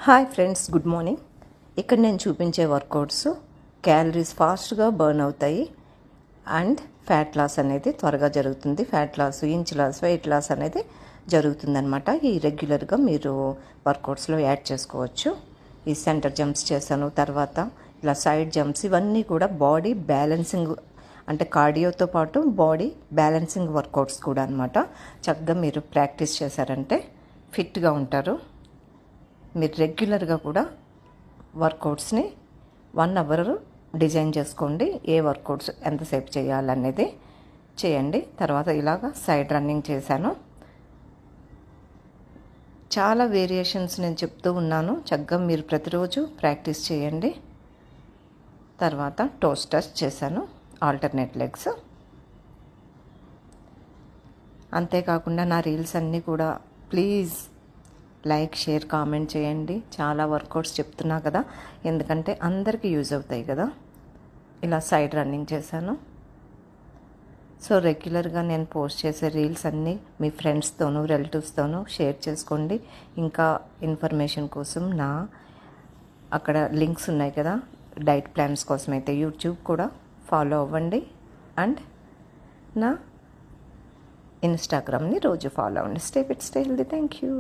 Hi friends, good morning. ఇక్కడ నేను చూపించే వర్కౌట్స్ క్యాలరీస్ ఫాస్ట్గా బర్న్ అవుతాయి అండ్ ఫ్యాట్ లాస్ అనేది త్వరగా జరుగుతుంది. Fat loss, inch loss, weight loss అనేది జరుగుతుందన్నమాట. ఈ రెగ్యులర్గా మీరు వర్కౌట్స్లో యాడ్ చేసుకోవచ్చు. ఈ సెంటర్ జంప్స్ చేశాను, తర్వాత ఇలా సైడ్ జంప్స్, ఇవన్నీ కూడా బాడీ బ్యాలెన్సింగ్ అంటే కార్డియోతో పాటు బాడీ బ్యాలెన్సింగ్ వర్కౌట్స్ కూడా అనమాట. చక్కగా మీరు ప్రాక్టీస్ చేశారంటే ఫిట్గా ఉంటారు. మీరు రెగ్యులర్గా కూడా వర్కౌట్స్ని 1 అవర్ డిజైన్ చేసుకోండి. ఏ వర్కౌట్స్ ఎంతసేపు చేయాలనేది చేయండి. తర్వాత ఇలాగ సైడ్ రన్నింగ్ చేశాను. చాలా వేరియేషన్స్ నేను చెప్తూ ఉన్నాను. చక్కగా మీరు ప్రతిరోజు ప్రాక్టీస్ చేయండి. తర్వాత టోస్ టచ్ చేశాను, ఆల్టర్నేట్ లెగ్స్. అంతేకాకుండా నా రీల్స్ అన్నీ కూడా ప్లీజ్ లైక్, షేర్, కామెంట్ చేయండి. చాలా వర్కౌట్స్ చెప్తున్నా కదా, ఎందుకంటే అందరికీ యూజ్ అవుతాయి కదా. ఇలా సైడ్ రన్నింగ్ చేశాను. సో రెగ్యులర్గా నేను పోస్ట్ చేసే రీల్స్ అన్నీ మీ ఫ్రెండ్స్తోనూ రిలేటివ్స్తోనూ షేర్ చేసుకోండి. ఇంకా ఇన్ఫర్మేషన్ కోసం అక్కడ లింక్స్ ఉన్నాయి కదా, డైట్ ప్లాన్స్ కోసం అయితే యూట్యూబ్ కూడా ఫాలో అవ్వండి. అండ్ నా ఇన్స్టాగ్రామ్ని రోజు ఫాలో అవ్వండి. Stay fit, stay healthy. Thank you.